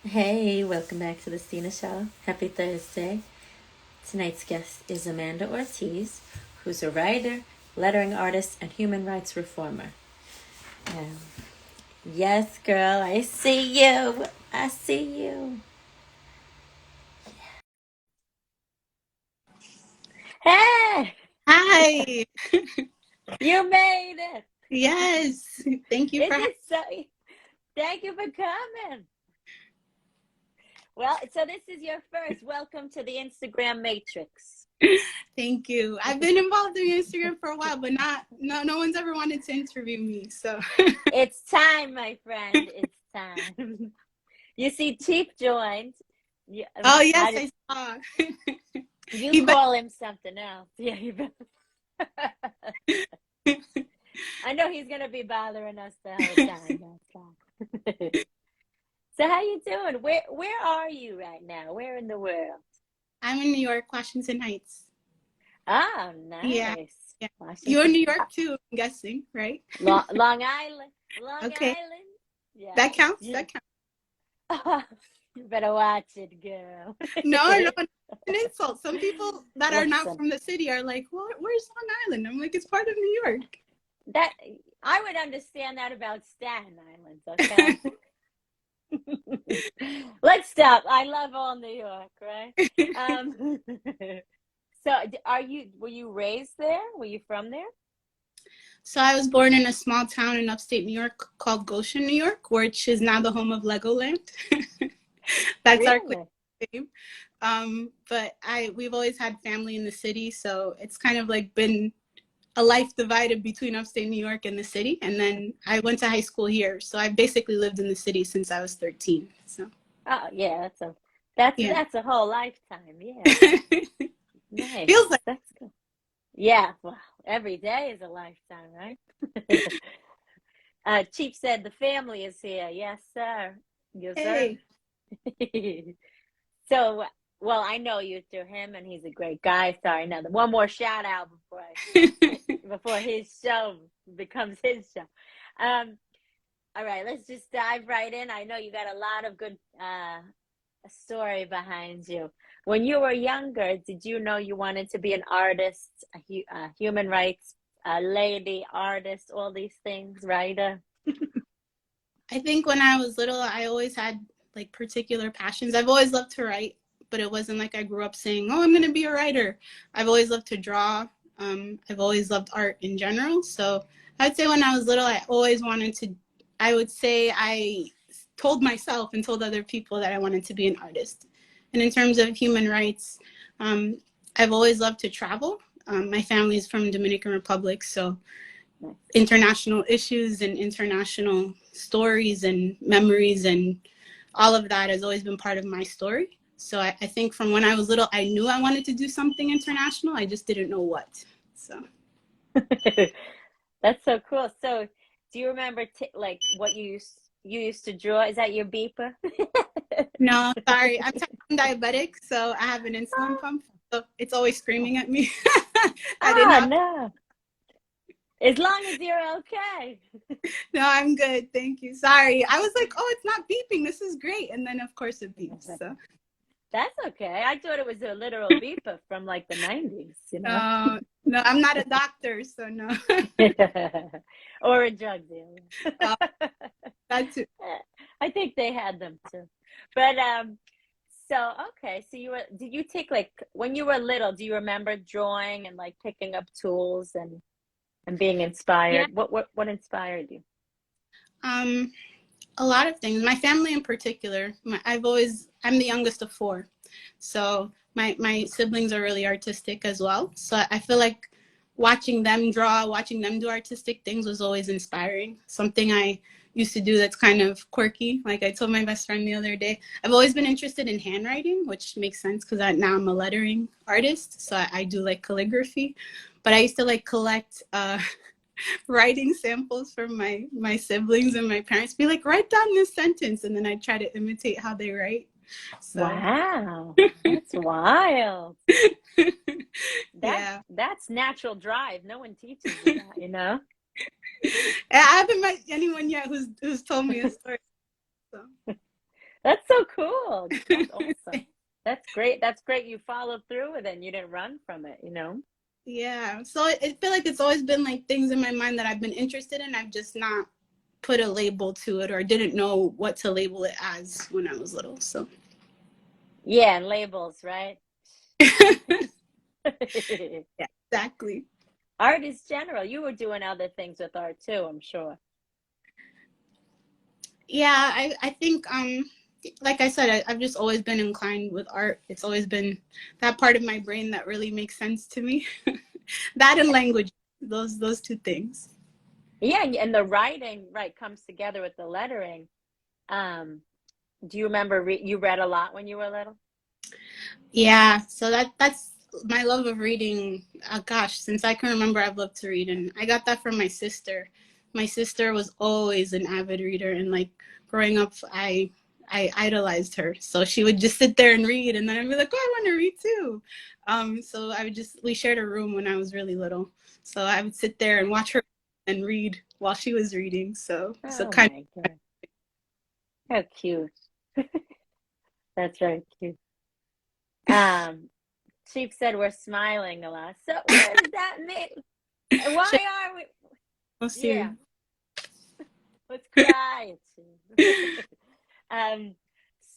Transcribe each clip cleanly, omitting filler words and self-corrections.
Hey, welcome back to the Stina Show. Happy Thursday. Tonight's guest is Amanda Ortiz, who's a writer, lettering artist, and human rights reformer. Um, yes, girl, I see you. I see you. Hey, Hi. you made it. Yes. Thank you Is for it so? Thank you for coming. Well, so this is your first. Welcome to the Instagram Matrix. Thank you. I've been involved in Instagram for a while, but no one's ever wanted to interview me. So It's time, my friend. It's time. You see, Chief joined. You, oh yes, how did I saw. you He bet- call him something else? Yeah, I know he's gonna be bothering us the whole time. That's fine. So how you doing? Where are you right now? Where in the world? I'm in New York, Washington Heights. Oh, Yeah, nice. yeah. You're in Washington, New York too, I'm guessing, right? Long Island, Long Okay. Island. Yeah. That counts. You, That counts. you better watch it, girl. No, an insult. Some people that are not Listen, from the city are like, "What? Where's Long Island?" I'm like, "It's part of New York." that I would understand that about Staten Island, okay? Let's stop. I love all New York, right? Um, so were you raised there? Were you from there? So I was born in a small town in upstate New York called Goshen, New York, which is now the home of Legoland. That's our claim Really? to fame. But we've always had family in the city, so it's kind of like been a life divided between upstate New York and the city. And then I went to high school here, so I basically lived in the city since I was 13. So Oh, yeah, that's yeah, that's a whole lifetime. Yeah. feels Nice. like That's good. Yeah, well, every day is a lifetime, right? Chief said the family is here. Yes, sir. Yes, sir. hey, So, well, I know you through him, and he's a great guy. Sorry, another one more shout out before his show becomes his show. Um, all right, let's just dive right in. I know you got a lot of good story behind you. When you were younger, did you know you wanted to be an artist, a human rights lady, artist, all these things, writer? I think when I was little, I always had like particular passions. I've always loved to write, but it wasn't like I grew up saying, "Oh, I'm going to be a writer." I've always loved to draw. I've always loved art in general. So I'd say when I was little, I always wanted to. I would say I told myself and told other people that I wanted to be an artist. And in terms of human rights, um, I've always loved to travel. My family is from Dominican Republic, so international issues and international stories and memories and all of that has always been part of my story. So I think from when I was little, I knew I wanted to do something international. I just didn't know what. So That's so cool. So, do you remember like what you used to draw? Is that your beeper? no, sorry, I'm type 1 diabetic, so I have an insulin pump. So it's always screaming at me. I did Oh not. no. As long as you're okay. No, I'm good. Thank you. Sorry. I was like, oh, it's not beeping. This is great. And then, of course, it beeps. So, That's okay. I thought it was a literal beeper from like the 90s, you know? no, I'm not a doctor. So, no. Or a drug dealer. uh, that's it. I think they had them too. But so okay, so did you take like when you were little, do you remember drawing and like picking up tools and being Yeah. inspired? What inspired you? Um, a lot of things. My family in particular. I'm the youngest of four, so my siblings are really artistic as well. So I feel like watching them draw, watching them do artistic things was always inspiring. Something I used to do that's kind of quirky. Like I told my best friend the other day, I've always been interested in handwriting, which makes sense because now I'm a lettering artist. So I do like calligraphy, but I used to like collect writing samples from my siblings and my parents, be like, write down this sentence, and then I try to imitate how they write. So Wow, that's wild. That yeah, that's natural drive. No one teaches you that, you know? I haven't met anyone yet who's told me a story. So That's so cool. That's awesome. That's great. That's great. You followed through with it and you didn't run from it, you know? Yeah. So I feel like it's always been like things in my mind that I've been interested in. I've just not put a label to it or didn't know what to label it as when I was little. So Yeah, and labels, right? yeah, exactly. Art is general. You were doing other things with art too, I'm sure. Yeah, I think like I said, I've just always been inclined with art. It's always been that part of my brain that really makes sense to me. That and language, those two things. Yeah, and the writing, right, comes together with the lettering. Um, do you remember you read a lot when you were little? Yeah, so that's my love of reading. Gosh, since I can remember, I've loved to read, and I got that from my sister. My sister was always an avid reader, and like growing up, I idolized her. So she would just sit there and read, and then I'd be like, "Oh, I want to read too." So I would just we shared a room when I was really little, so I would sit there and watch her and read while she was reading. So Oh kind my God. How cute. That's very cute. Um, Chief said we're smiling a lot. So what does that mean? of Why are we? we'll Yeah, see. let's cry. Um,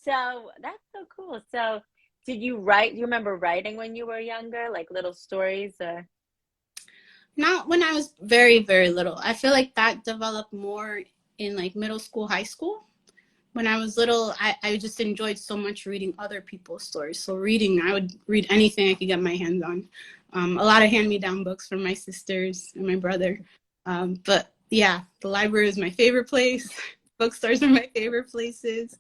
so that's so cool. So did you write? Do you remember writing when you were younger, like little stories or? Not when I was very, very little. I feel like that developed more in like middle school, high school. When I was little, I just enjoyed so much reading other people's stories. So reading, I would read anything I could get my hands on. A lot of hand-me-down books from my sisters and my brother. But yeah, the library is my favorite place. Bookstores are my favorite places.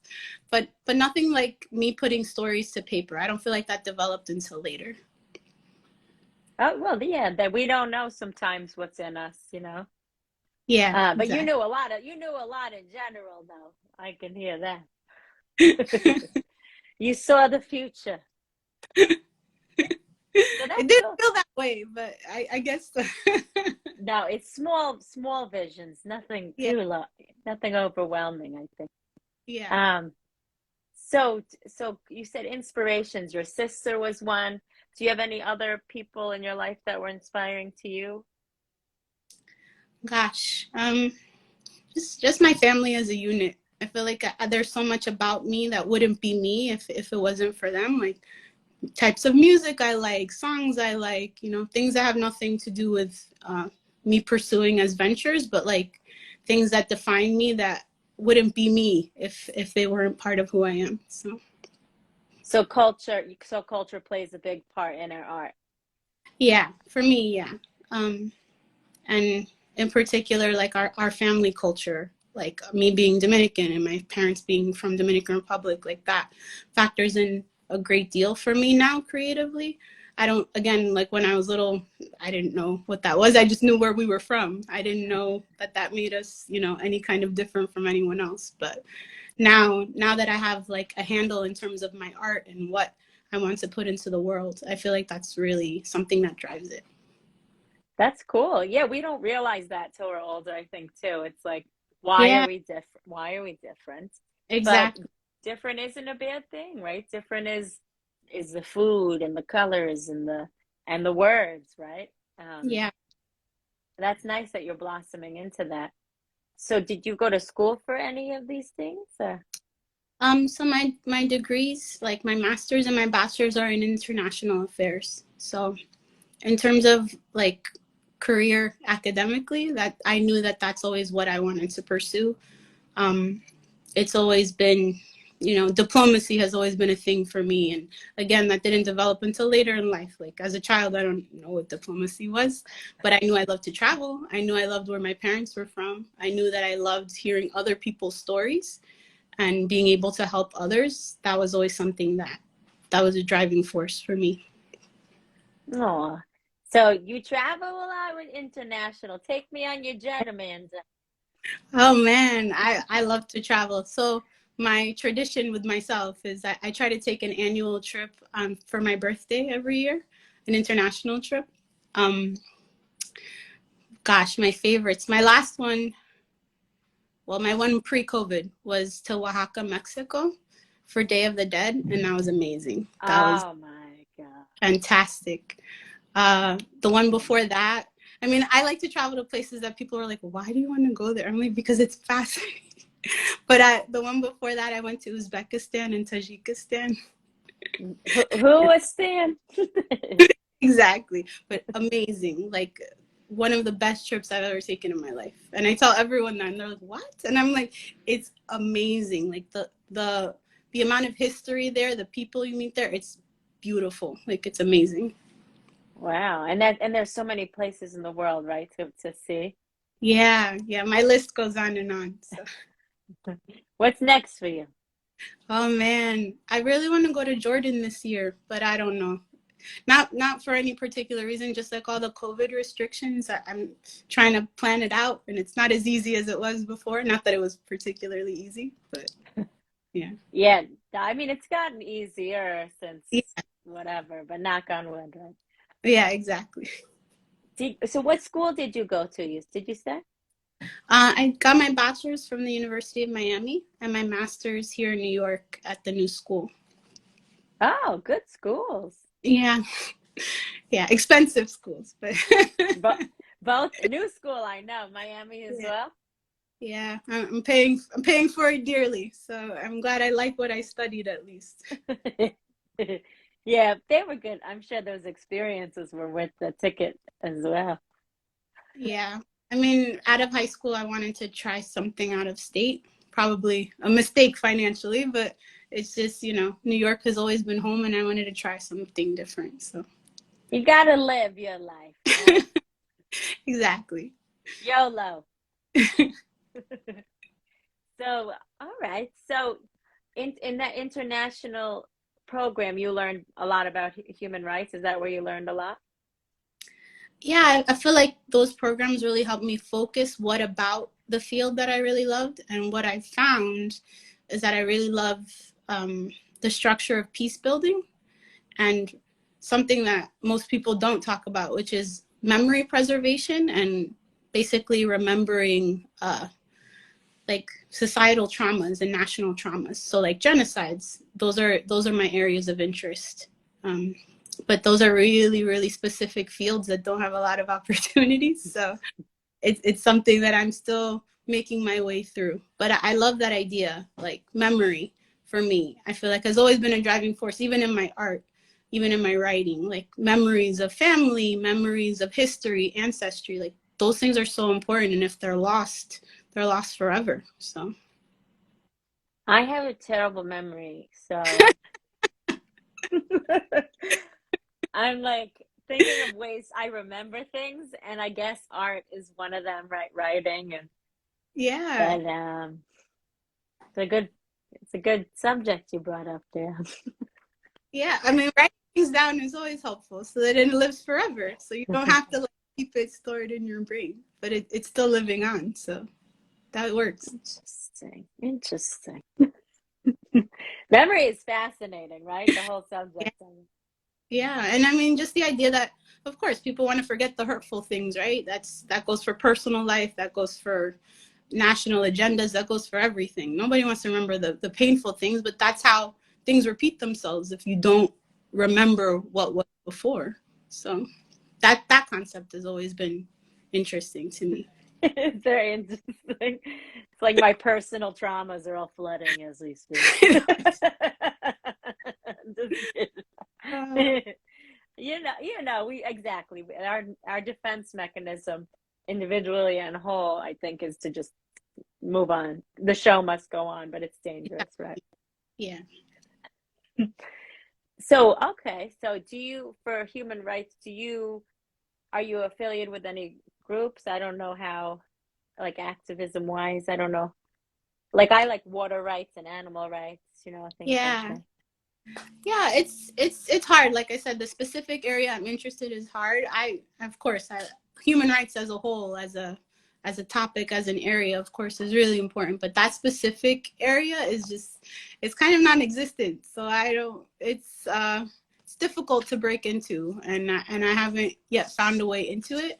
But nothing like me putting stories to paper. I don't feel like that developed until later. Oh, well, yeah, that we don't know sometimes what's in us, you know. Yeah, But exactly. you knew a lot in general, though. I can hear that. You saw the future. So It that's didn't cool. feel that way, but I guess No, it's small visions, nothing yeah, too low, nothing overwhelming, I think. yeah. Um, so you said inspirations. Your sister was one. Do you have any other people in your life that were inspiring to you? Gosh, just my family as a unit. I feel like there's so much about me that wouldn't be me if it wasn't for them. Like types of music I like, songs I like, things that have nothing to do with me pursuing as ventures, but like things that define me that wouldn't be me if they weren't part of who I am. So culture plays a big part in our art. Yeah, for me, yeah. Um, and in particular, like our family culture, like me being Dominican and my parents being from Dominican Republic, like that factors in a great deal for me now creatively. I don't, again, like when I was little, I didn't know what that was. I just knew where we were from. I didn't know that made us, any kind of different from anyone else. But now that I have like a handle in terms of my art and what I want to put into the world, I feel like that's really something that drives it. That's cool. Yeah, we don't realize that till we're older, I think too. It's like, why are Yeah, we different? Why are we different? But exactly. different isn't a bad thing, right? Different is the food and the colors and the words, right? Yeah. That's nice that you're blossoming into that. So did you go to school for any of these things or? So my degrees, like my master's and my bachelor's, are in international affairs. So in terms of like career academically, that I knew that that's always what I wanted to pursue. Um, it's always been, diplomacy has always been a thing for me. And again, that didn't develop until later in life. Like as a child, I don't know what diplomacy was, but I knew I loved to travel. I knew I loved where my parents were from. I knew that I loved hearing other people's stories and being able to help others. That was always something that was a driving force for me. Oh, so you travel a lot with international. Take me on your jet, Amanda. Oh man, I love to travel. So my tradition with myself is that I try to take an annual trip for my birthday every year, an international trip. Um, Gosh, my favorites. My last one, well, my one pre-COVID was to Oaxaca, Mexico. for Day of the Dead, and that was amazing. That was Oh my God. fantastic. The one before that, I mean, I like to travel to places that people are like, why do you want to go there? I'm like, because it's fascinating. But the one before that, I went to Uzbekistan and Tajikistan. Who was Stan? Exactly. But amazing. Like one of the best trips I've ever taken in my life. And I tell everyone that, and they're like, what? And I'm like, it's amazing. Like the amount of history there, the people you meet there, it's beautiful. Like it's amazing. Wow. And there's so many places in the world, right, to see. Yeah, yeah. My list goes on and on. So. What's next for you? Oh man, I really want to go to Jordan this year, but I don't know. Not for any particular reason, just like all the COVID restrictions. I'm trying to plan it out, and it's not as easy as it was before. Not that it was particularly easy, but yeah. Yeah, I mean it's gotten easier since Yeah, whatever, but knock on wood, right? yeah, exactly. So what school did you go to? Did you say? I got my bachelor's from the University of Miami and my master's here in New York at the New School. Oh, good schools. Yeah, yeah, expensive schools, but But both New School, I know, Miami as yeah. well. Yeah, I'm paying for it dearly. So I'm glad I like what I studied at least. Yeah, they were good. I'm sure those experiences were worth the ticket as well. Yeah. I mean, out of high school, I wanted to try something out of state. Probably a mistake financially, but it's just, New York has always been home and I wanted to try something different. So, You gotta live your life, right? exactly. YOLO. So, all right. So, in that international program, you learned a lot about human rights. Is that where you learned a lot? Yeah, I feel like those programs really helped me focus what about the field that I really loved. And what I found is that I really love the structure of peace building and something that most people don't talk about, which is memory preservation and basically remembering like societal traumas and national traumas. So like genocides, those are my areas of interest. But those are really, really specific fields that don't have a lot of opportunities. So it's something that I'm still making my way through. But I love that idea, like memory for me. I feel like has always been a driving force, even in my art, even in my writing, like memories of family, memories of history, ancestry, like those things are so important. And if they're lost forever. So I have a terrible memory, so I'm like thinking of ways I remember things, and I guess art is one of them, right? Writing and yeah. but it's a good subject you brought up there. Yeah. I mean, writing things down is always helpful so that it lives forever. So you don't have to like, keep it stored in your brain, but it's still living on. So that works. Interesting. Interesting. Memory is fascinating, right? The whole Yeah. subject of it. Yeah. And I mean, just the idea that, of course, people want to forget the hurtful things, right? That goes for personal life, that goes for national agendas, that goes for everything. Nobody wants to remember the painful things, but that's how things repeat themselves if you don't remember what was before. So that concept has always been interesting to me. It's very interesting. It's like my personal traumas are all flooding as we speak. Just Uh, kidding. We exactly our defense mechanism, individually and whole, I think, is to just move on. The show must go on, but it's dangerous, right? yeah. So, okay. So, for human rights, are you affiliated with any groups? I don't know how, like activism wise, I don't know. Like I like water rights and animal rights, things like Yeah. that. Yeah, it's hard. Like I said, the specific area I'm interested in is hard. Of course, human rights as a whole, as a topic, as an area, of course, is really important. But that specific area is just, it's kind of non-existent. So I don't. It's difficult to break into, and I haven't yet found a way into it.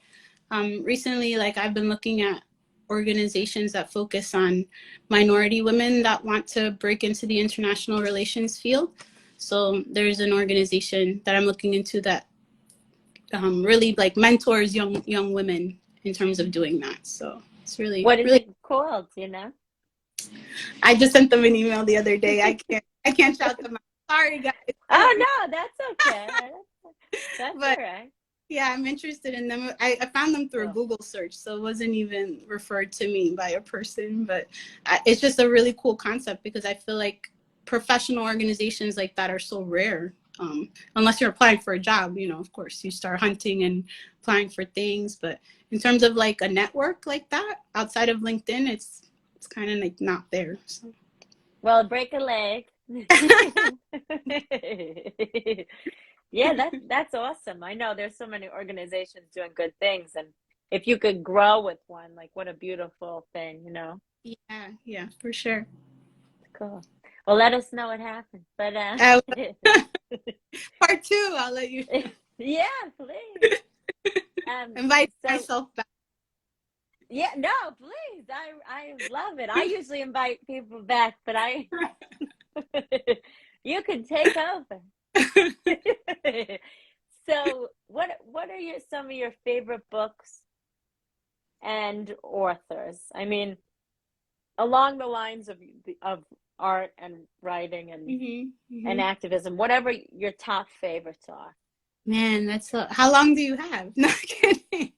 Recently, like I've been looking at organizations that focus on minority women that want to break into the international relations field. So there's an organization that I'm looking into that really like mentors young women in terms of doing that. So it's really, What is really. it called? You know? I just sent them an email the other day. I can't shout them out. Sorry, guys. Oh no, that's okay. That's But all right. yeah, I'm interested in them. I found them through a Cool. Google search, so it wasn't even referred to me by a person. But it's just a really cool concept because I feel like professional organizations like that are so rare. Unless you're applying for a job, you know, of course, you start hunting and applying for things. But in terms of like a network like that outside of LinkedIn, it's kind of like not there. So. Well, break a leg. Yeah, that's awesome. I know there's so many organizations doing good things, and if you could grow with one, like what a beautiful thing, you know? Yeah, for sure. Cool. Well, let us know what happens. But part 2, I'll let you know. Yeah, please. Invite myself back. Yeah, no, please. I love it. I usually invite people back, but you can take over. So, what are some of your favorite books and authors? I mean, along the lines of art and writing and activism, whatever your top favorites are. Man, how long do you have? No kidding.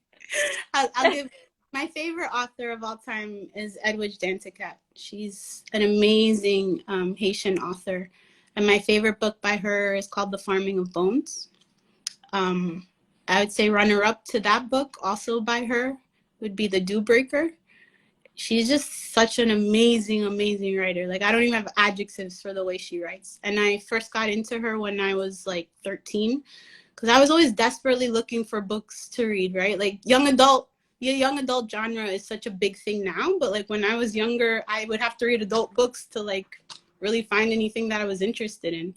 I'll give my favorite author of all time is Edwidge Danticat. She's an amazing Haitian author. And my favorite book by her is called The Farming of Bones. I would say runner-up to that book, also by her, would be The Dew Breaker. She's just such an amazing writer. Like, I don't even have adjectives for the way she writes. And I first got into her when I was like 13, because I was always desperately looking for books to read, right? Like young adult genre is such a big thing now, but like when I was younger, I would have to read adult books to like really find anything that I was interested in.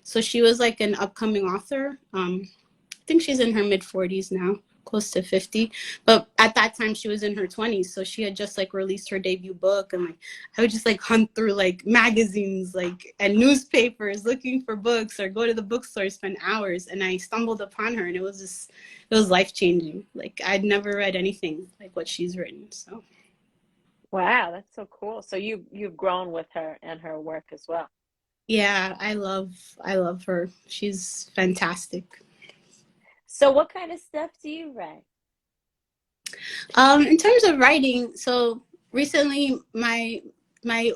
So she was like an upcoming author. I think she's in her mid-40s now, close to 50. But at that time, she was in her 20s. So she had just like released her debut book. And like I would just like hunt through like magazines like and newspapers looking for books, or go to the bookstore, spend hours. And I stumbled upon her, and it was life-changing. Like I'd never read anything like what she's written. So. Wow, that's so cool. So you've grown with her and her work as well. Yeah, I love her. She's fantastic. So what kind of stuff do you write? In terms of writing, so recently my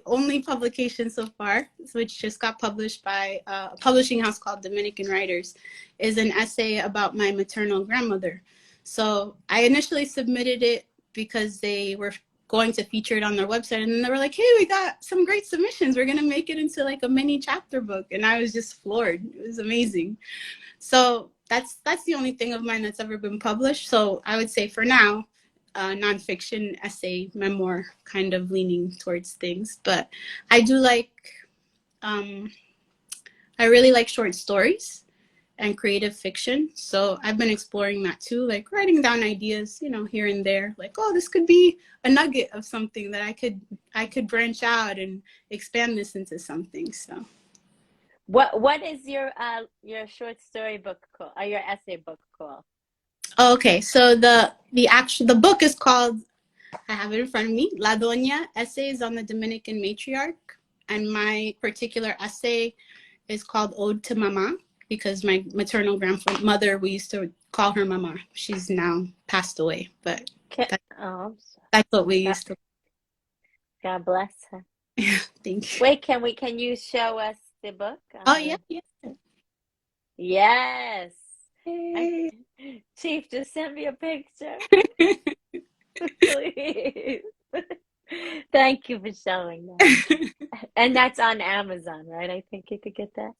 only publication so far, which just got published by a publishing house called Dominican Writers, is an essay about my maternal grandmother. So I initially submitted it because they were going to feature it on their website, and then they were like, hey, we got some great submissions, we're gonna make it into like a mini chapter book. And I was just floored. It was amazing. So that's the only thing of mine that's ever been published. So I would say for now, nonfiction, essay, memoir, kind of leaning towards things. But I do like, I really like short stories and creative fiction. So I've been exploring that too, like writing down ideas, you know, here and there, like, oh, this could be a nugget of something that I could branch out and expand this into something. So. What is your short story book called? Or your essay book called? Okay, so the book is called, I have it in front of me, La Doña, Essays on the Dominican Matriarch. And my particular essay is called Ode to Mama, because my maternal grandmother, we used to call her Mama. She's now passed away, but that's what we used to. God bless her. Yeah, thank you. Wait, can you show us the book? Oh, yeah. Yes. Hey. Chief, just send me a picture. Please. Thank you for showing that. And that's on Amazon, right? I think you could get that.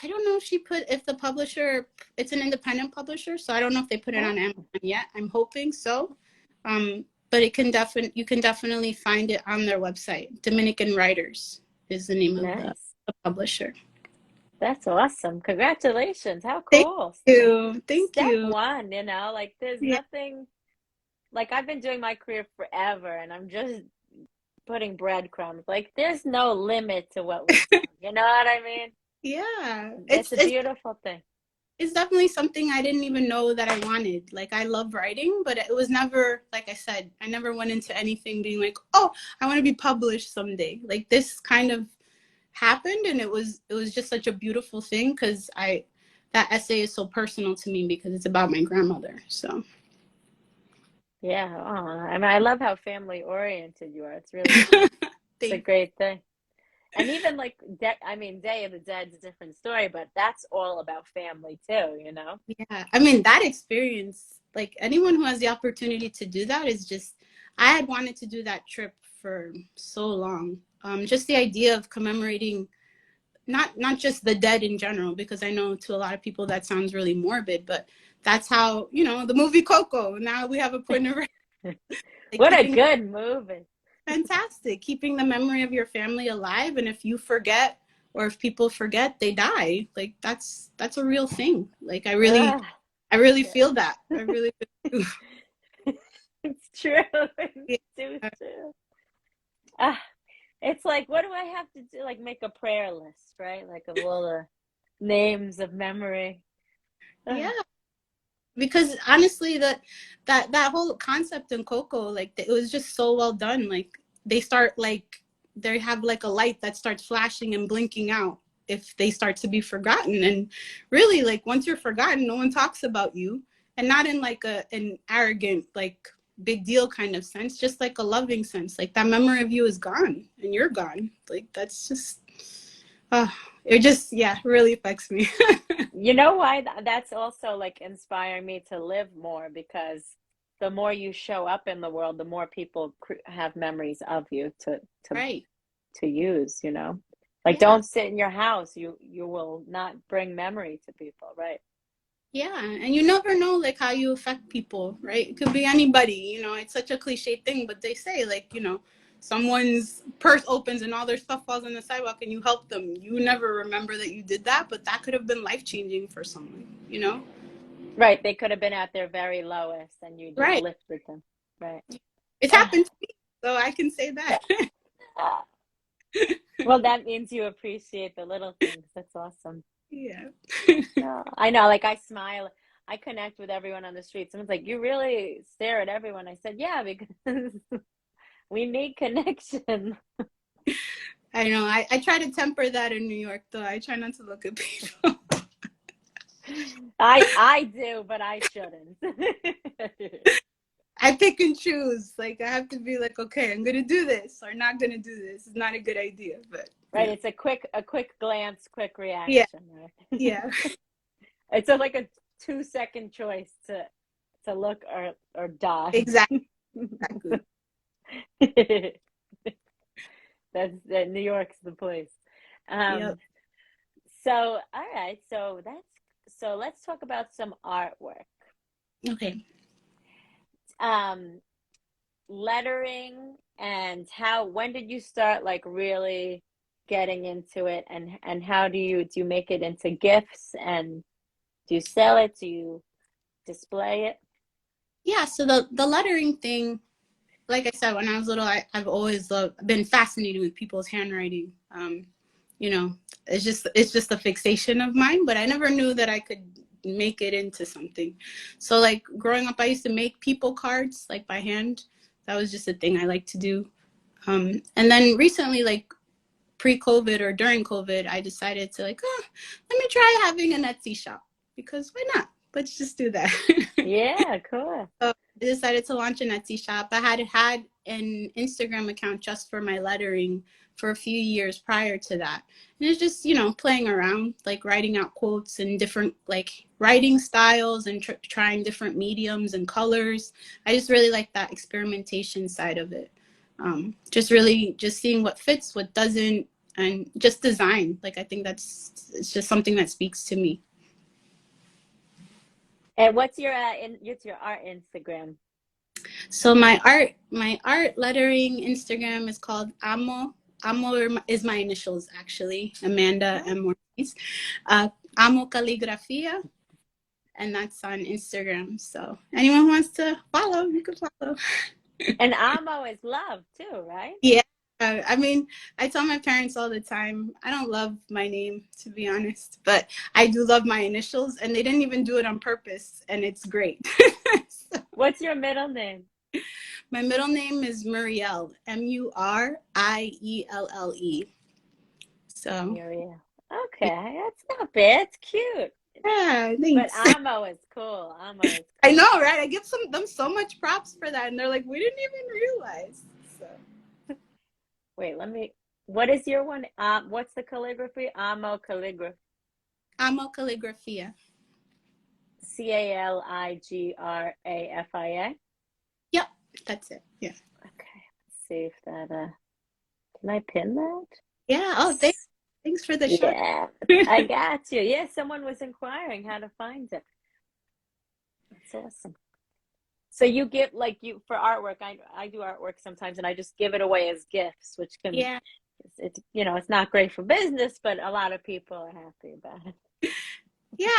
I don't know if the publisher, it's an independent publisher, so I don't know if they put it on Amazon yet. I'm hoping so. But you can definitely find it on their website. Dominican Writers is the name of the publisher. That's awesome. Congratulations. How cool. Thank you. Step one, you know, like there's nothing like I've been doing my career forever, and I'm just putting breadcrumbs. Like there's no limit to what we've done. You know what I mean? Yeah, It's a beautiful thing. it's definitely something I didn't even know that I wanted. Like I love writing, but it was never, like I said, I never went into anything being like, oh, I want to be published someday. Like this kind of happened, and it was just such a beautiful thing because that essay is so personal to me because it's about my grandmother. So Yeah. Oh, I mean, I love how family oriented you are. It's really, it's a thank great thing. And even like, I mean, Day of the Dead's a different story, but that's all about family too, you know? Yeah, I mean, that experience, like anyone who has the opportunity to do that is just, I had wanted to do that trip for so long. Just the idea of commemorating not just the dead in general, because I know to a lot of people that sounds really morbid, but that's how, the movie Coco, now we have a point of like What a keeping, good movie. fantastic, keeping the memory of your family alive. And if you forget, or if people forget, they die. Like that's a real thing. Like Ah, I really yeah. feel that. I really do. It's true. It's too Yeah. true. Ah, it's like, what do I have to do? Like, make a prayer list, right? Like, of all the names of memory. Yeah. Ah, Because honestly, that whole concept in Coco, like it was just so well done. Like they have like a light that starts flashing and blinking out if they start to be forgotten. And really, like once you're forgotten, no one talks about you, and not in like an arrogant, like big deal kind of sense, just like a loving sense. Like that memory of you is gone and you're gone. Like that's just, uh, it just, yeah, really affects me. You know why that's also like inspiring me to live more, because the more you show up in the world, the more people have memories of you to Right. to use, you know? Like, Yeah. don't sit in your house. You will not bring memory to people, right? Yeah, and you never know like how you affect people, right? It could be anybody, it's such a cliche thing, but they say like, someone's purse opens and all their stuff falls on the sidewalk and you help them. You never remember that you did that, but that could have been life-changing for someone. Right. They could have been at their very lowest and you just Right. lifted them. Right. It's Ah, happened to me, so I can say that. ah. Well, that means you appreciate the little things. That's awesome. Yeah. Yeah, I know. Like, I smile. I connect with everyone on the street. Someone's like, "You really stare at everyone." I said, "Yeah, because we need connection." I know. I try to temper that in New York though. I try not to look at people. I do, but I shouldn't. I pick and choose. Like I have to be like, okay, I'm gonna do this or not gonna do this. It's not a good idea, but Right, yeah, it's a quick glance, quick yeah, reaction, right? yeah, It's like a 2-second choice to look or die. exactly, exactly. That New York's the place. Yep. Um, so all right, so let's talk about some artwork. Okay. Um, Lettering, and when did you start like really getting into it, and how do you make it into gifts, and do you sell it? Do you display it? Yeah. So the lettering thing, like I said, when I was little, I've always been fascinated with people's handwriting. You know, it's just a fixation of mine, but I never knew that I could make it into something. So like growing up, I used to make people cards like by hand. That was just a thing I like to do. And then recently, like pre-COVID or during COVID, I decided to like, oh, let me try having an Etsy shop because why not? Let's just do that. Yeah, cool. So I decided to launch an Etsy shop. I had an Instagram account just for my lettering for a few years prior to that. And it's just, playing around, like writing out quotes and different like writing styles and trying different mediums and colors. I just really like that experimentation side of it. Just really just seeing what fits, what doesn't, and just design. Like I think it's just something that speaks to me. And what's your art Instagram? So my art lettering Instagram is called Amo. Amo is my initials actually. Amanda Oh, M. Ortiz. Amo Caligrafia. and that's on Instagram. So anyone who wants to follow, you can follow. And Amo is love too, right? Yeah. I mean, I tell my parents all the time, I don't love my name, to be honest, but I do love my initials, and they didn't even do it on purpose, and it's great. So, What's your middle name? my middle name is Murielle, Murielle. So, Muriel. Okay, that's not bad. It's cute. yeah, But thanks. Amo is cool. Amo is I cool. know, right? I give them so much props for that, and they're like, we didn't even realize. So, Wait, what is your one? What's the calligraphy? Amo calligraphy. Amo Calligraphia. Caligrafia. Yep, that's it. Yeah. Okay, let's see if that can I pin that? Yeah. Oh, thanks for the shot. Yeah, I got you. Yeah, someone was inquiring how to find it. That's awesome. So you give like you for artwork. I do artwork sometimes, and I just give it away as gifts, which can Yeah. it's it's not great for business, but a lot of people are happy about it. Yeah,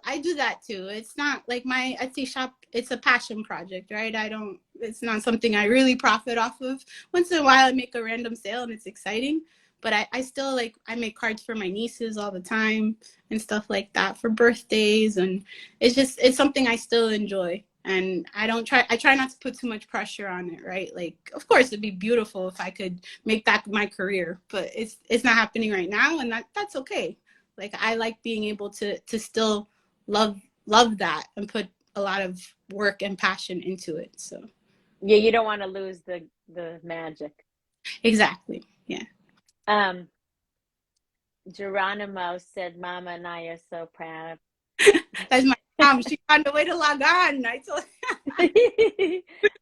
I do that too. It's not like my Etsy shop, it's a passion project, right? It's not something I really profit off of. Once in a while I make a random sale and it's exciting, but I still like, I make cards for my nieces all the time and stuff like that for birthdays. And it's something I still enjoy. And I try not to put too much pressure on it, right? Like, of course it'd be beautiful if I could make that my career, but it's not happening right now, and that's okay. Like, I like being able to still love that and put a lot of work and passion into it. So Yeah, you don't want to lose the magic. exactly. Yeah. Geronimo said, "Mama and I are so proud." That's my mom. She found a way to log on. I told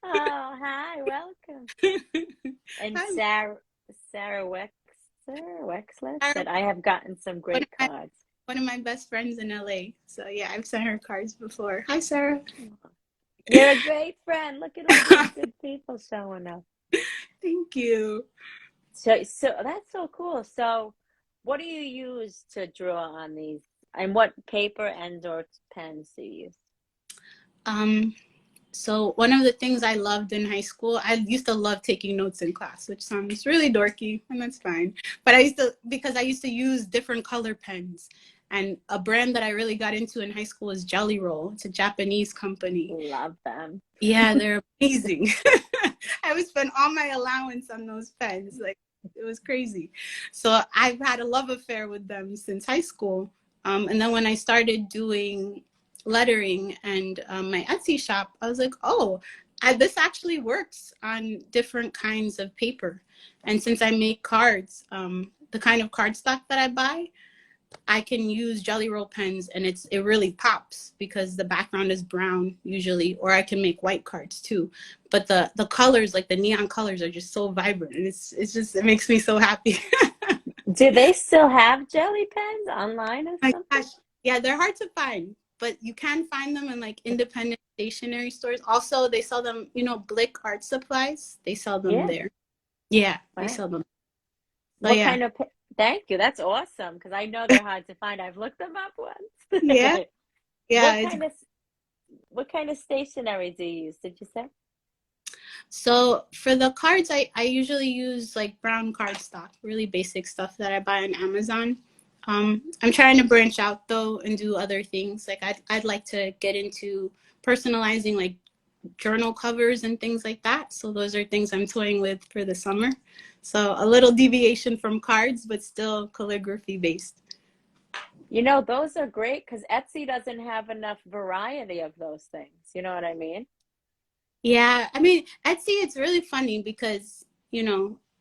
Oh, hi, welcome. And Hi. Sarah Wexler said, "I have gotten some great cards." One of my best friends in LA. So yeah, I've sent her cards before. Hi, Sarah. You're a great friend. Look at all these good people showing up. Thank you. So that's so cool. So what do you use to draw on these? And what paper and or pens do you use? So one of the things I loved in high school, I used to love taking notes in class, which sounds really dorky, and that's fine. But because I used to use different color pens. And a brand that I really got into in high school is Jelly Roll. It's a Japanese company. Love them. Yeah, they're amazing. I would spend all my allowance on those pens. Like, it was crazy. So I've had a love affair with them since high school. And then when I started doing lettering and my Etsy shop, I was like, oh, this actually works on different kinds of paper. And since I make cards, the kind of cardstock that I buy, I can use Jelly Roll pens, and it really pops because the background is brown usually, or I can make white cards too. But the colors, like the neon colors, are just so vibrant, and it makes me so happy. Do they still have jelly pens online or something? My gosh, yeah, they're hard to find, but you can find them in like independent stationery stores. Also, they sell them, Blick Art Supplies. They sell them there. Yeah, they sell them. What kind of? Thank you. That's awesome because I know they're hard to find. I've looked them up once. Yeah, yeah. What kind of stationery do you use? Did you say? So for the cards, I usually use like brown cardstock, really basic stuff that I buy on Amazon. I'm trying to branch out though and do other things. Like I'd like to get into personalizing like journal covers and things like that. So those are things I'm toying with for the summer. So a little deviation from cards, but still calligraphy based. Those are great because Etsy doesn't have enough variety of those things. You know what I mean? Yeah, I mean, Etsy, it's really funny because,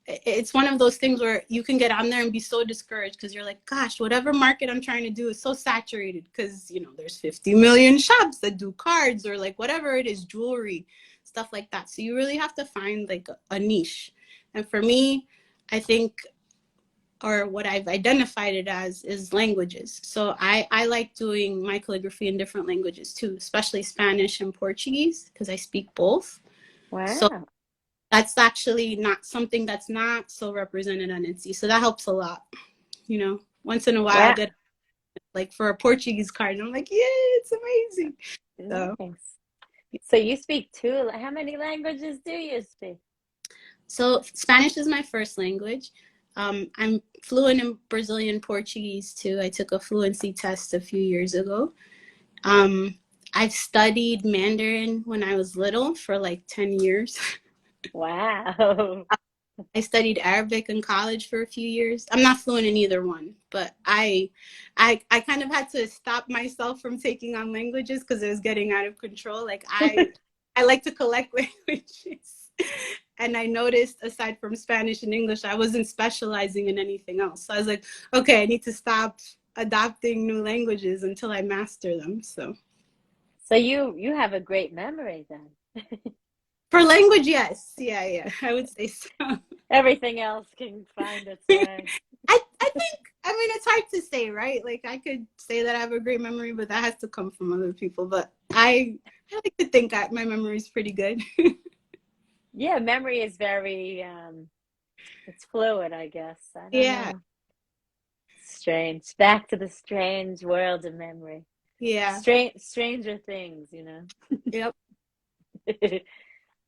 it's one of those things where you can get on there and be so discouraged because you're like, gosh, whatever market I'm trying to do is so saturated because, there's 50 million shops that do cards or like whatever it is, jewelry, stuff like that. So you really have to find like a niche. And for me, I think, or what I've identified it as, is languages. So I like doing my calligraphy in different languages too, especially Spanish and Portuguese because I speak both. Wow. So that's actually not something that's not so represented on Etsy. So that helps a lot. Once in a while, Yeah. I'll get like for a Portuguese card. And I'm like, yeah, it's amazing. So, Nice. So you speak two, how many languages do you speak? so Spanish is my first language. I'm fluent in Brazilian Portuguese too. I took a fluency test a few years ago. Um, I've studied Mandarin when I was little for like 10 years. Wow. I studied Arabic in college for a few years. I'm not fluent in either one, but I kind of had to stop myself from taking on languages because it was getting out of control. Like I like to collect languages. And I noticed aside from Spanish and English, I wasn't specializing in anything else. So I was like, okay, I need to stop adopting new languages until I master them. So You have a great memory then. for language, yes. Yeah, I would say so. Everything else can find its way. I think, I mean, it's hard to say, right? Like, I could say that I have a great memory, but that has to come from other people. But I like to think my memory is pretty good. Yeah, memory is very, it's fluid, I guess. I don't Yeah, know. Strange. Back to the strange world of memory. yeah, Stranger Things, yep. Do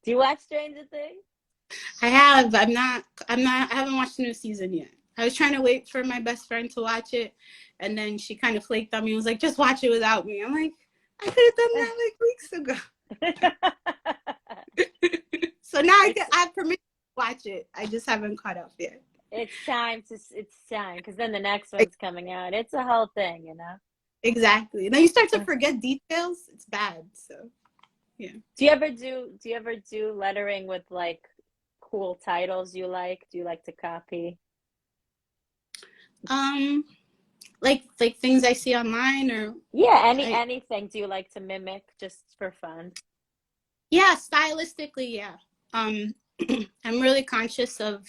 you watch Stranger Things? I have. I haven't watched the new season yet. I was trying to wait for my best friend to watch it, and then she kind of flaked on me and was like, just watch it without me. I'm like, I could have done that like weeks ago. So now I have permission to watch it. I just haven't caught up yet. It's time, because then the next one's coming out. It's a whole thing, Exactly. And then you start to forget details. It's bad. So, yeah. Do you ever do lettering with like cool titles you like? Do you like to copy? Like things I see online or anything. Do you like to mimic just for fun? Yeah, stylistically, yeah. I'm really conscious of,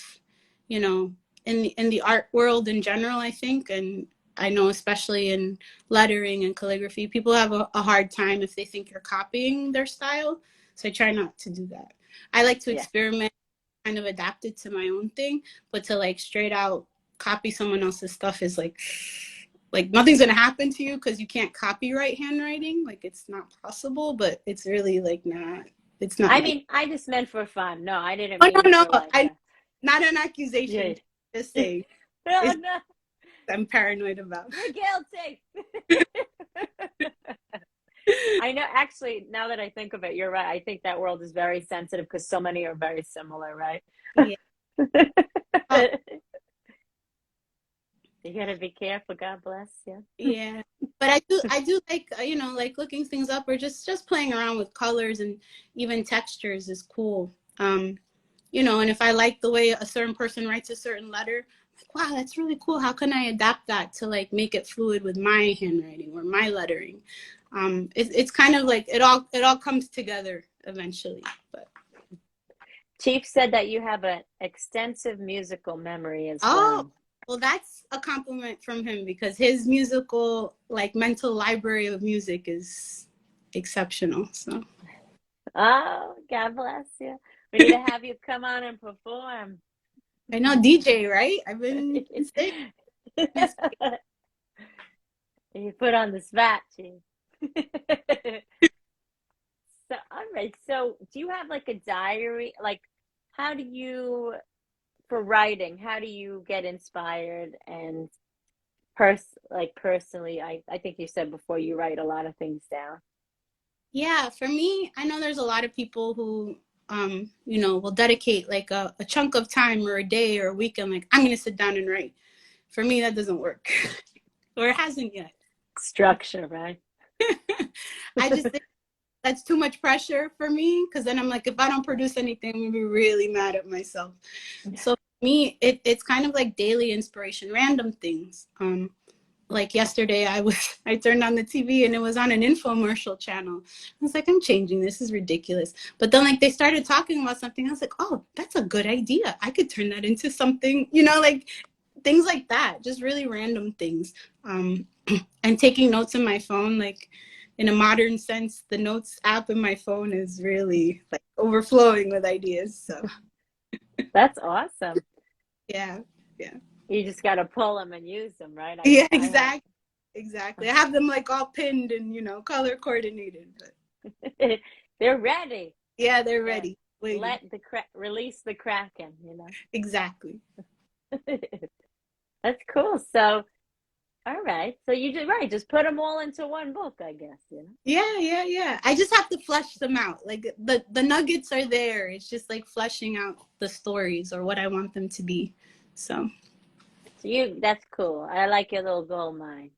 in the art world in general, I think, and I know especially in lettering and calligraphy, people have a hard time if they think you're copying their style. So I try not to do that. I like to experiment, kind of adapt it to my own thing, but to like straight out copy someone else's stuff is like nothing's gonna happen to you because you can't copyright handwriting. Like it's not possible, but it's really like not. It's not. I mean, I just meant for fun. No, I didn't Oh mean no, for like not an accusation. Yeah. Just saying. No, no. I'm paranoid about. You're guilty. I know. Actually, now that I think of it, you're right. I think that world is very sensitive because so many are very similar, right? Yeah. You gotta be careful. God bless you. Yeah, but I do like like looking things up or just playing around with colors and even textures is cool. And if I like the way a certain person writes a certain letter, I'm like, wow, that's really cool. How can I adapt that to like make it fluid with my handwriting or my lettering? It's kind of like it all comes together eventually. But Chief said that you have an extensive musical memory as well. Well, that's a compliment from him because his musical, like mental library of music is exceptional. So. Oh, God bless you. We need to have you come on and perform. I know DJ, right? I've been You put on the spot, Chief. So, all right. So, do you have like a diary? Like, how do you, for writing, how do you get inspired? And personally, I think you said before you write a lot of things down. Yeah, for me, I know there's a lot of people who, will dedicate like a chunk of time or a day or a weekend, like I'm going to sit down and write. For me, that doesn't work, or it hasn't yet. Structure, right? I just think that's too much pressure for me because then I'm like, if I don't produce anything, I'm gonna be really mad at myself. So for me, it's kind of like daily inspiration, random things. Like yesterday, I turned on the TV and it was on an infomercial channel. I was like, I'm changing. This is ridiculous. But then like they started talking about something. I was like, oh, that's a good idea. I could turn that into something, like things like that. Just really random things. And taking notes in my phone, like in a modern sense, the notes app in my phone is really like overflowing with ideas. So that's awesome. Yeah. You just got to pull them and use them, right? Exactly. exactly. I have them like all pinned and, color coordinated. But They're ready. yeah, they're ready. Let release the Kraken, Exactly. That's cool. So, all right. So you did right. Just put them all into one book, I guess, Yeah. I just have to flesh them out. Like the nuggets are there. It's just like fleshing out the stories or what I want them to be. So that's cool. I like your little gold mine.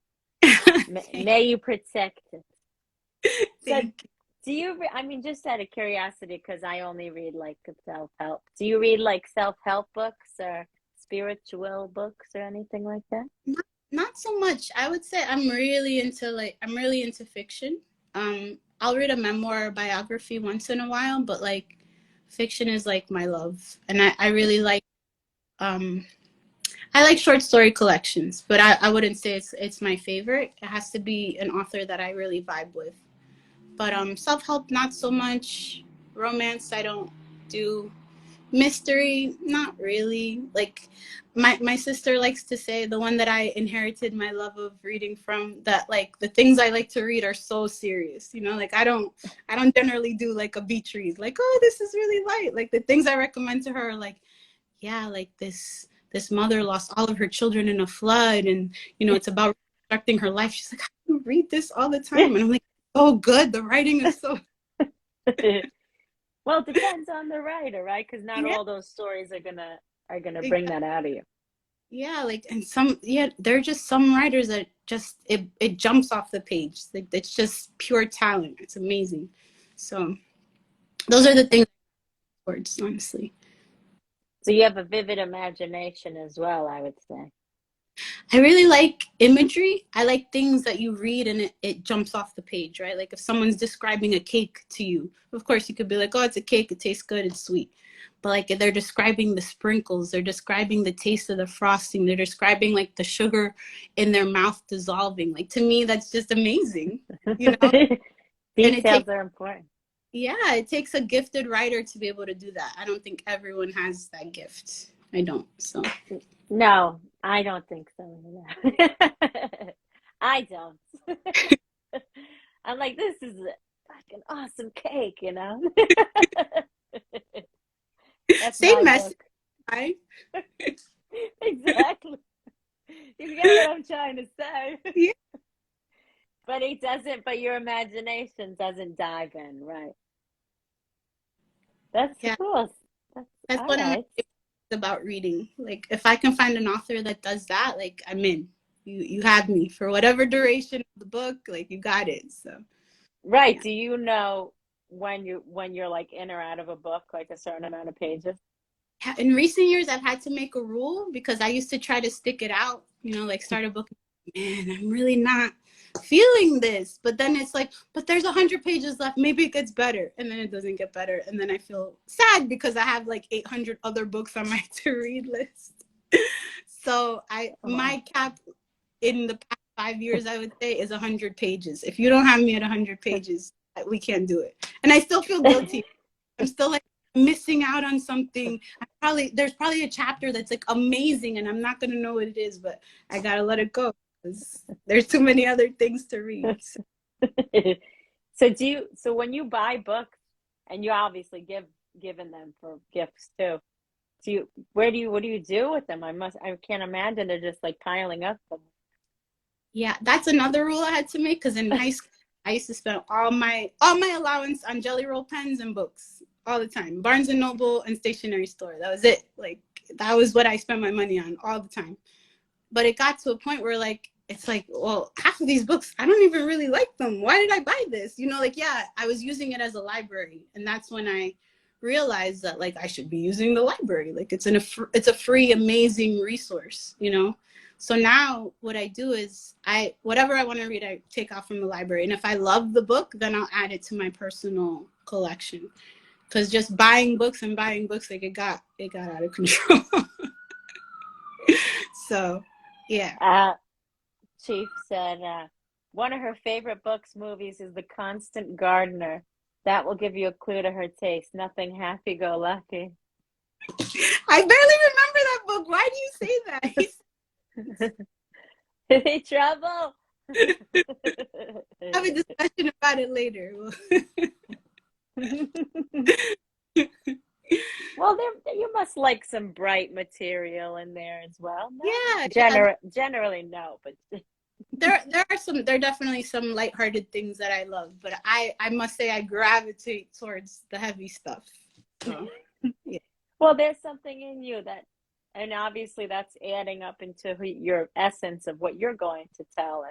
May you protect it. So do you, I mean, just out of curiosity, because I only read like self-help. Do you read like self-help books or spiritual books or anything like that? Not so much. I would say I'm really into fiction. I'll read a memoir or biography once in a while, but like fiction is like my love. And I really like I like short story collections, but I wouldn't say it's my favorite. It has to be an author that I really vibe with. But self-help, not so much. Romance, I don't do. Mystery, not really. Like my sister likes to say, the one that I inherited my love of reading from, that like the things I like to read are so serious. Like I don't generally do like a beach read. Like, oh, this is really light. Like the things I recommend to her are like, yeah, like this mother lost all of her children in a flood, and it's about reconstructing her life. She's like, I read this all the time, and I'm like, oh, good. The writing is so. Well, it depends on the writer, right? Because not all those stories are gonna bring that out of you. Yeah, like, and there are just some writers that just it jumps off the page. Like it's just pure talent. It's amazing. So those are the things towards, honestly. So you have a vivid imagination as well, I would say. I really like imagery. I like things that you read and it jumps off the page, right? Like if someone's describing a cake to you, of course you could be like, oh, it's a cake, it tastes good, it's sweet. But like they're describing the sprinkles, they're describing the taste of the frosting, they're describing like the sugar in their mouth dissolving. Like to me, that's just amazing. Details are important. Yeah, it takes a gifted writer to be able to do that. I don't think everyone has that gift. I don't, so. No, I don't think so. I don't. I'm like, this is like an awesome cake, That's same message, right? Exactly. You get what I'm trying to say. Yeah. But your imagination doesn't dive in, right? That's cool. That's what I'm about reading. Like if I can find an author that does that, like I'm in. You had me for whatever duration of the book, like you got it. So right. Yeah. Do you know when you're like in or out of a book, like a certain amount of pages? In recent years I've had to make a rule because I used to try to stick it out, like start a book, man, I'm really not feeling this, but then it's like, but there's 100 pages left, maybe it gets better, and then it doesn't get better, and then I feel sad because I have like 800 other books on my to read list. So my cap in the past 5 years, I would say, is 100 pages. If you don't have me at 100 pages, we can't do it. And I still feel guilty. I'm still like missing out on something. There's probably a chapter that's like amazing and I'm not gonna know what it is, but I gotta let it go. There's too many other things to read. So when you buy books, and you obviously given them for gifts too, what do you do with them? I can't imagine they're just like piling up somewhere. Yeah, that's another rule I had to make, because in high school I used to spend all my allowance on Jelly Roll pens and books all the time. Barnes and Noble and stationery store. That was it. Like that was what I spent my money on all the time. But it got to a point where like it's like, well, half of these books, I don't even really like them. Why did I buy this? I was using it as a library. And that's when I realized that like I should be using the library. Like it's a free, amazing resource, So now what I do is whatever I want to read, I take out from the library. And if I love the book, then I'll add it to my personal collection. Because just buying books, like it got out of control. So, yeah. Chief said one of her favorite books, movies is The Constant Gardener. That will give you a clue to her taste. Nothing happy-go-lucky. I barely remember that book. Why do you say that? Is he trouble? Have a discussion about it later. Well, you must like some bright material in there as well. No? Yeah, Generally, no, but there are definitely some lighthearted things that I love, but I must say I gravitate towards the heavy stuff. So, yeah. well, there's something in you that, and obviously that's adding up into your essence of what you're going to tell,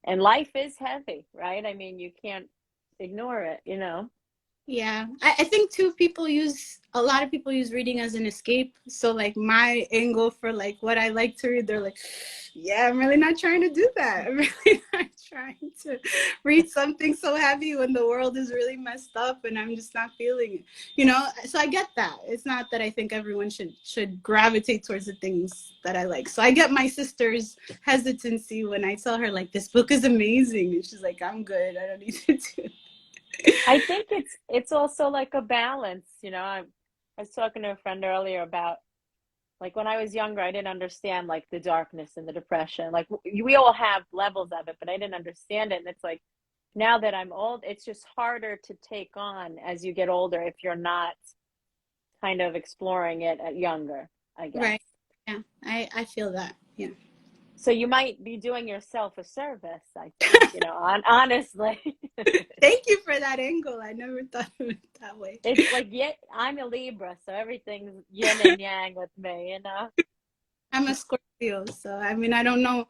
and life is heavy, right? I mean, you can't ignore it, you know. Yeah, I think too, a lot of people use reading as an escape. So like my angle for like what I like to read, they're like, yeah, I'm really not trying to do that. I'm really not trying to read something so heavy when the world is really messed up and I'm just not feeling it. You know, so I get that. It's not that I think everyone should gravitate towards the things that I like. So I get my sister's hesitancy when I tell her like this book is amazing. And she's like, I'm good. I don't need to do it. I think it's also like a balance, you know. I was talking to a friend earlier about, like, when I was younger, I didn't understand like the darkness and the depression. Like we all have levels of it, but I didn't understand it. And it's like now that I'm old, it's just harder to take on as you get older if you're not kind of exploring it at younger, I guess. Right. Yeah, I feel that. Yeah. So you might be doing yourself a service, I think, you know, honestly. Thank you for that angle. I never thought of it that way. It's like, yeah, I'm a Libra, so everything's yin and yang with me, you know? I'm a Scorpio, so I mean, I don't know.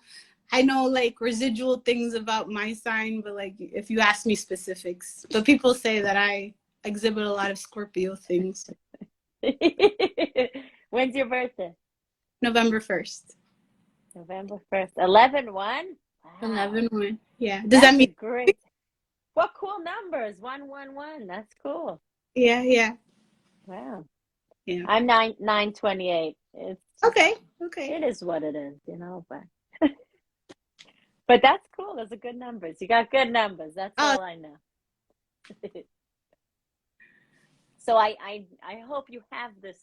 I know like residual things about my sign, but like if you ask me specifics, but people say that I exhibit a lot of Scorpio things. When's your birthday? November 1st. November 1st. 11/1? Wow. 11/1. Yeah. Does That's that mean great? What cool numbers? 111. That's cool. Yeah, yeah. Wow. Yeah. I'm 9/28. It's Okay. Okay. It is what it is, you know, but that's cool. Those are good numbers. You got good numbers. That's all I know. So I hope you have this,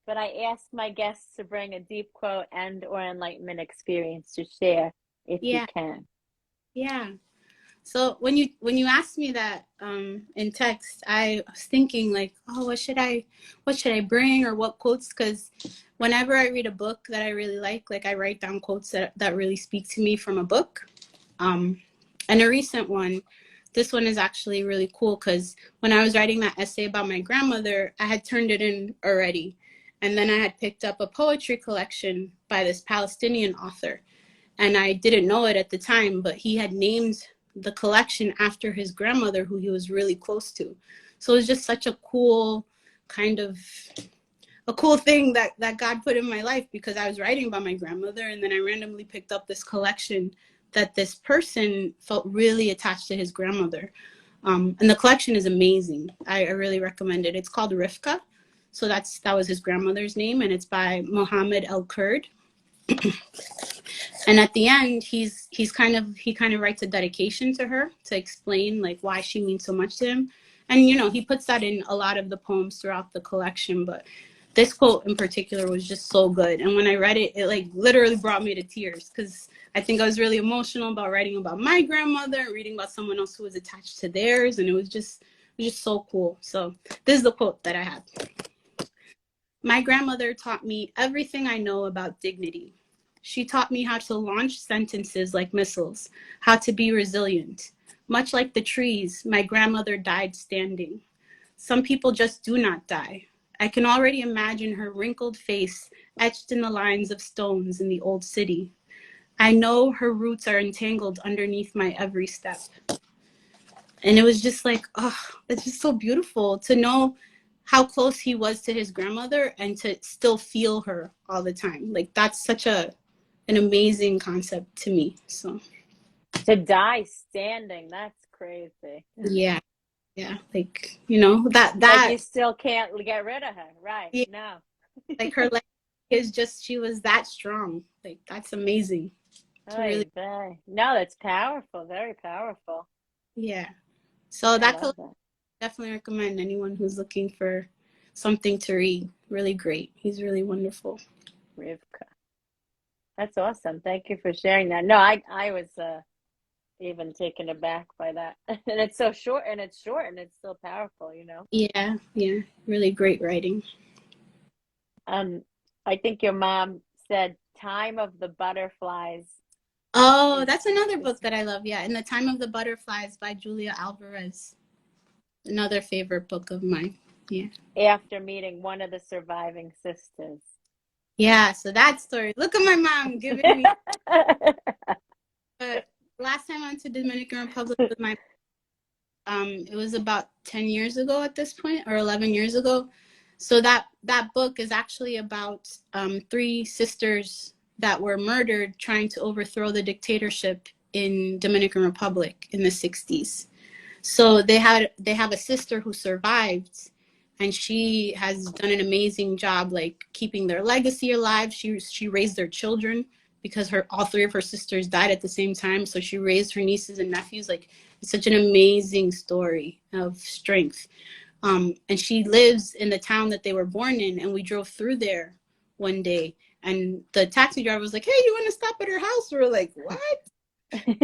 but I ask my guests to bring a deep quote and or enlightenment experience to share if you can. Yeah. So when you asked me that in text, I was thinking like, oh, what should I bring or what quotes? Because whenever I read a book that I really like I write down quotes that really speak to me from a book. And a recent one, this one is actually really cool because when I was writing that essay about my grandmother, I had turned it in already. And then I had picked up a poetry collection by this Palestinian author. And I didn't know it at the time, but he had named the collection after his grandmother, who he was really close to. So it was just such a cool thing that God put in my life, because I was writing about my grandmother and then I randomly picked up this collection that this person felt really attached to his grandmother. And the collection is amazing. I really recommend it. It's called Rivka. So that was his grandmother's name, and it's by Mohammed El-Kurd. And at the end, he kind of writes a dedication to her to explain like why she means so much to him. And you know, he puts that in a lot of the poems throughout the collection, but this quote in particular was just so good. And when I read it, it like literally brought me to tears, because I think I was really emotional about writing about my grandmother, reading about someone else who was attached to theirs, and it was just so cool. So this is the quote that I have. My grandmother taught me everything I know about dignity. She taught me how to launch sentences like missiles, how to be resilient. Much like the trees, my grandmother died standing. Some people just do not die. I can already imagine her wrinkled face etched in the lines of stones in the old city. I know her roots are entangled underneath my every step. And it was just like, oh, it's just so beautiful to know how close he was to his grandmother and to still feel her all the time. Like that's such an amazing concept to me. So to die standing, that's crazy. Yeah. Like, you know, that like you still can't get rid of her, right? Yeah. No. Like her leg is just, she was that strong. Like that's amazing. No, that's powerful, very powerful. Yeah. So that definitely recommend anyone who's looking for something to read. Really great. He's really wonderful. Rivka. That's awesome. Thank you for sharing that. No, I was even taken aback by that. And it's so short, and it's short, and it's still powerful, you know. Yeah, yeah, really great writing. I think your mom said Time of the Butterflies Oh, is that's another is book that I love. Yeah, In the Time of the Butterflies by Julia Alvarez. Another favorite book of mine. Yeah. after meeting one of the surviving sisters. Yeah, so that story. Look at my mom giving me. But last time I went to Dominican Republic with my it was about 10 years ago at this point, or 11 years ago. So that book is actually about three sisters that were murdered trying to overthrow the dictatorship in Dominican Republic in the 60s. So they have a sister who survived, and she has done an amazing job like keeping their legacy alive. She raised their children because her all three of her sisters died at the same time, so she raised her nieces and nephews. Like, it's such an amazing story of strength. And she lives in the town that they were born in, and we drove through there one day, and the taxi driver was like, "Hey, you want to stop at her house?" We were like, "What?" Like,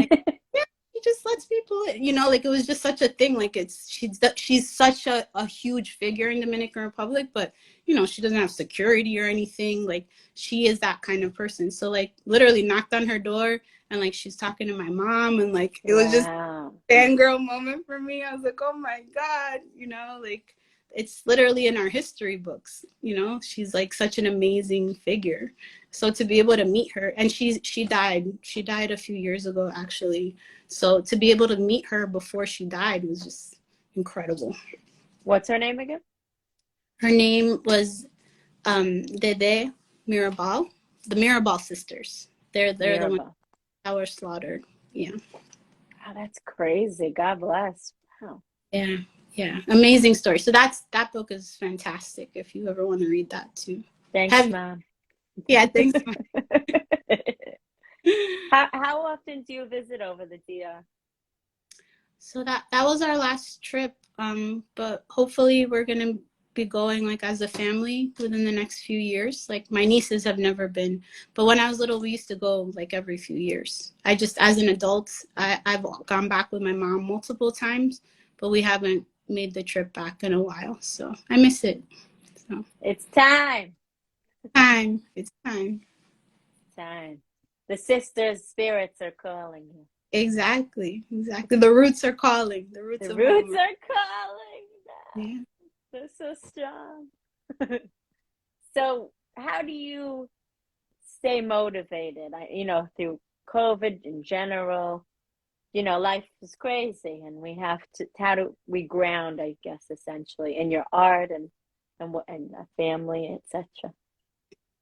yeah, he just lets people in. Like, it was just such a thing. Like, she's such a huge figure in Dominican Republic, but she doesn't have security or anything. Like, she is that kind of person. So, like, literally knocked on her door, and like she's talking to my mom, and like it was just Wow. a fangirl moment for me. I was like, oh my God, like it's literally in our history books. She's like such an amazing figure. So to be able to meet her, and she died a few years ago, actually. So to be able to meet her before she died was just incredible. What's her name again? Her name was Dede Mirabal, the Mirabal sisters. They're the ones Mirabelle. that were slaughtered. Yeah. Oh, that's crazy. God bless. Wow. Yeah. Yeah. Amazing story. So that book is fantastic if you ever want to read that too. Thanks, Mom. Yeah, thanks. How often do you visit over the DR? So that was our last trip. But hopefully we're gonna be going like as a family within the next few years. Like, my nieces have never been, but when I was little, we used to go like every few years. I just, as an adult, I've gone back with my mom multiple times, but we haven't made the trip back in a while. So I miss it. So It's time. it's time. Time. The sisters' spirits are calling you. Exactly. The roots are calling. The roots The of roots home. are calling. Yeah. They're so strong. So how do you stay motivated? Through COVID in general, life is crazy, and we have to. How do we ground? I guess essentially in your art and a family, etc.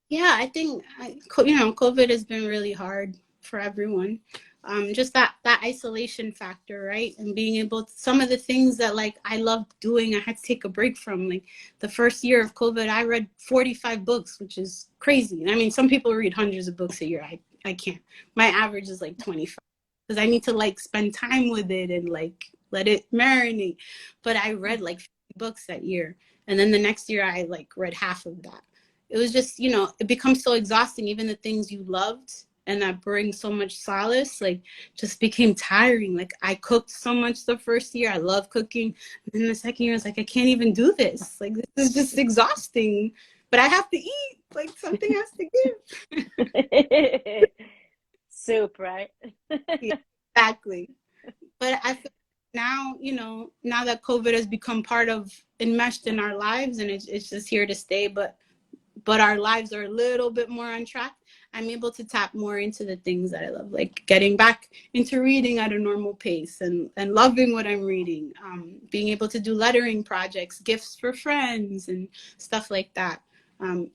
Yeah, I think COVID has been really hard for everyone. Just that isolation factor, right? And being able to, some of the things that like I loved doing, I had to take a break from. Like, the first year of COVID, I read 45 books, which is crazy. I mean, some people read hundreds of books a year. I can't. My average is like 25 because I need to like spend time with it and like let it marinate. But I read like 50 books that year, and then the next year I like read half of that. It was just, it becomes so exhausting. Even the things you loved and that bring so much solace, like, just became tiring. Like, I cooked so much the first year. I love cooking. And then the second year, I was like, I can't even do this. Like, this is just exhausting. But I have to eat. Like, something has to give. Soup, right? Yeah, exactly. But I feel now, now that COVID has become part of, enmeshed in our lives, and it's just here to stay. But our lives are a little bit more on track. I'm able to tap more into the things that I love, like getting back into reading at a normal pace and loving what I'm reading, being able to do lettering projects, gifts for friends, and stuff like that.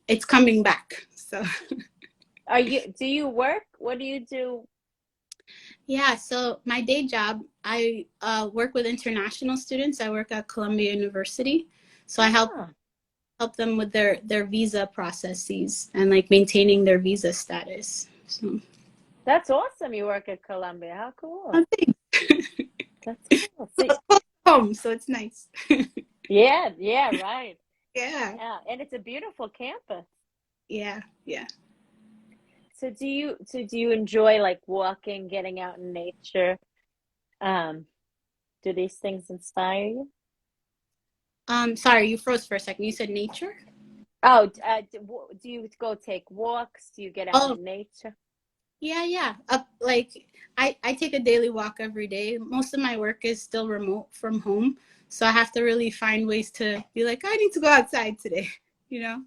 It's coming back. So, Do you work? What do you do? yeah, so my day job, I work with international students. I work at Columbia University. So I help them with their visa processes and like maintaining their visa status. So That's awesome. You work at Columbia. How cool. That's cool. It's close to home, so it's nice. Yeah, right. Yeah. Yeah, and it's a beautiful campus. Yeah. So do you enjoy like walking, getting out in nature? Do these things inspire you? Sorry, you froze for a second. You said nature? Oh, do you go take walks? Do you get out Oh, in nature? yeah. Like I take a daily walk every day. Most of my work is still remote from home, so I have to really find ways to be like, I need to go outside today, you know.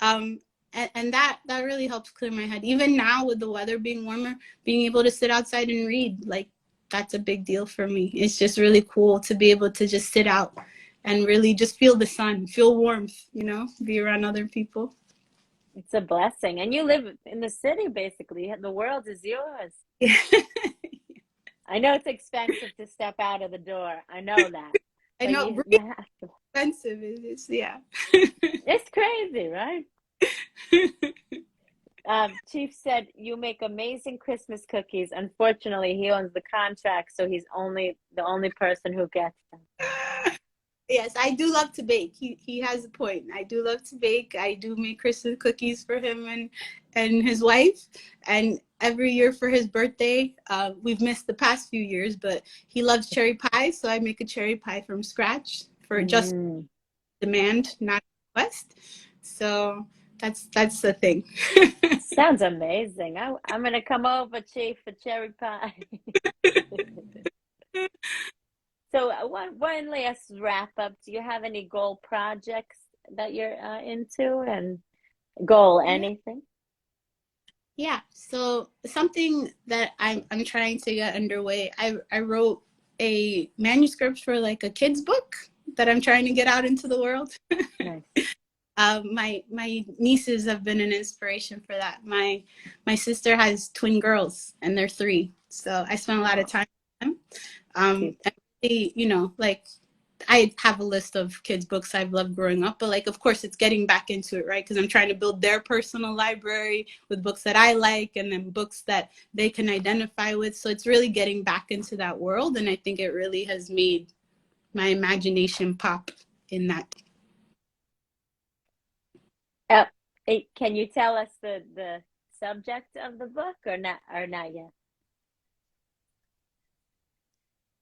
Um, and that really helps clear my head. Even now with the weather being warmer, being able to sit outside and read, like that's a big deal for me. It's just really cool to be able to just sit out and really just feel the sun, feel warmth, you know, be around other people. It's a blessing. And you live in the city, basically. The world is yours. I know it's expensive to step out of the door. I know that. I But know, you really have to. expensive it is, yeah. It's crazy, right? Chief said you make amazing Christmas cookies. Unfortunately, he owns the contract, so he's the only person who gets them. Yes, I do love to bake. He has a point. I do love to bake. I do make Christmas cookies for him and his wife. And every year for his birthday, we've missed the past few years, but he loves cherry pie, so I make a cherry pie from scratch for just demand, not request. So that's the thing. Sounds amazing. I'm gonna come over, Chief, for cherry pie. So one last wrap up. Do you have any goal projects that you're into and goal anything? Yeah. So something that I'm trying to get underway. I wrote a manuscript for like a kid's book that I'm trying to get out into the world. Nice. My nieces have been an inspiration for that. My sister has twin girls and they're 3, so I spent a lot of time with them. And they, you know, like I have a list of kids' books I've loved growing up, but like, of course, it's getting back into it, right? Because I'm trying to build their personal library with books that I like and then books that they can identify with. So it's really getting back into that world. And I think it really has made my imagination pop in that. Can you tell us the subject of the book or not yet?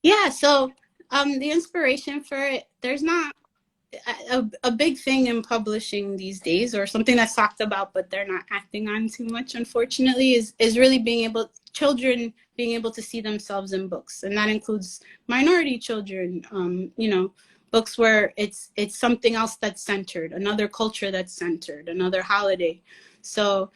Yeah, so the inspiration for it, there's not a big thing in publishing these days, or something that's talked about but they're not acting on too much, unfortunately, is really children being able to see themselves in books, and that includes minority children, you know, books where it's something else that's centered, another culture that's centered, another holiday. So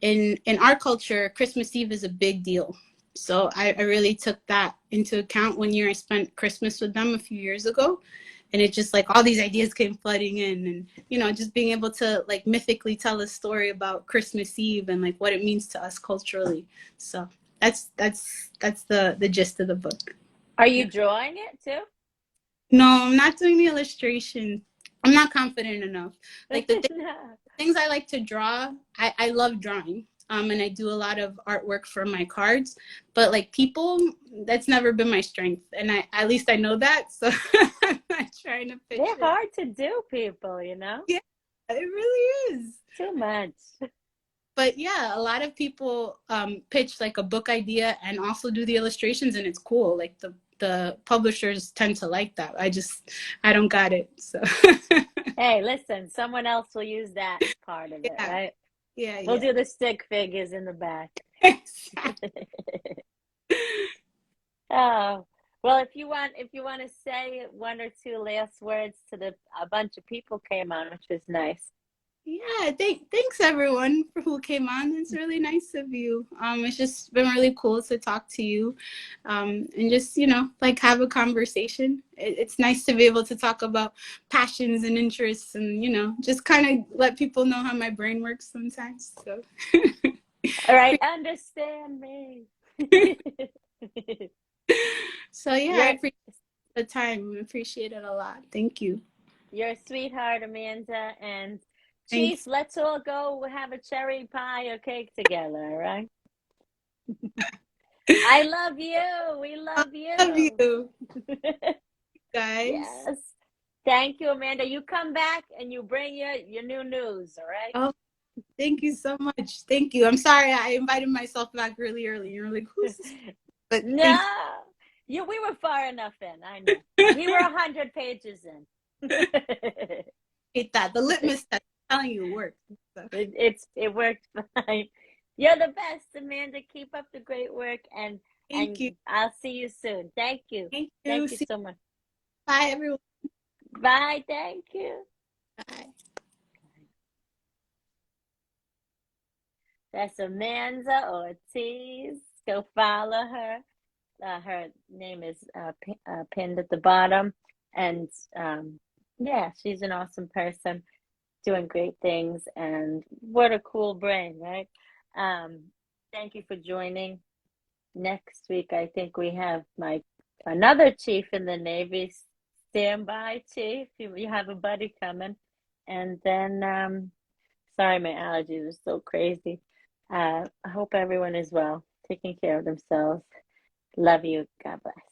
in our culture, Christmas Eve is a big deal. So I really took that into account one year I spent Christmas with them a few years ago. And it just like all these ideas came flooding in, and, you know, just being able to like mythically tell a story about Christmas Eve and like what it means to us culturally. So that's the gist of the book. Are you drawing it too? No, I'm not doing the illustration. I'm not confident enough. Like the things I like to draw, I love drawing. And I do a lot of artwork for my cards, but like people, that's never been my strength. And at least I know that. So I'm not trying to pitch They're hard to do, people, you know? Yeah, it really is. Too much. But yeah, a lot of people pitch like a book idea and also do the illustrations, and it's cool. Like the publishers tend to like that. I don't got it. So hey, listen, someone else will use that part of it, right? Yeah. We'll do the stick figures in the back. Exactly. Oh, well, if you want to say one or two last words to a bunch of people came on, which was nice. Yeah, thanks everyone who came on. It's really nice of you. It's just been really cool to talk to you, and just, you know, like have a conversation. It's nice to be able to talk about passions and interests, and, you know, just kind of let people know how my brain works sometimes. So, all right, understand me. So yeah, I appreciate the time. I appreciate it a lot. Thank you. You're a sweetheart, Amanda, and Chief, let's all go have a cherry pie or cake together, all right? I love you. We love you. Love you. Guys. Yes. Thank you, Amanda. You come back and you bring your new news, all right? Oh, thank you so much. Thank you. I'm sorry I invited myself back really early. You're like, who's this? But no. Yeah, we were far enough in. I know. We were 100 pages in. Hate that. The litmus test, I'm telling you, worked. So. It worked fine. You're the best, Amanda. Keep up the great work, and Thank you. I'll see you soon. Thank you. Thank you. Thank you so much. Bye, everyone. Bye. Thank you. Bye. That's Amanda Ortiz. Go follow her. Her name is pinned at the bottom, and yeah, she's an awesome person, doing great things, and what a cool brain, right? Thank you for joining. Next week, I think we have another chief in the Navy. Stand by, Chief. You have a buddy coming, and then sorry, my allergies are so crazy. I hope everyone is well, taking care of themselves. Love you. God bless.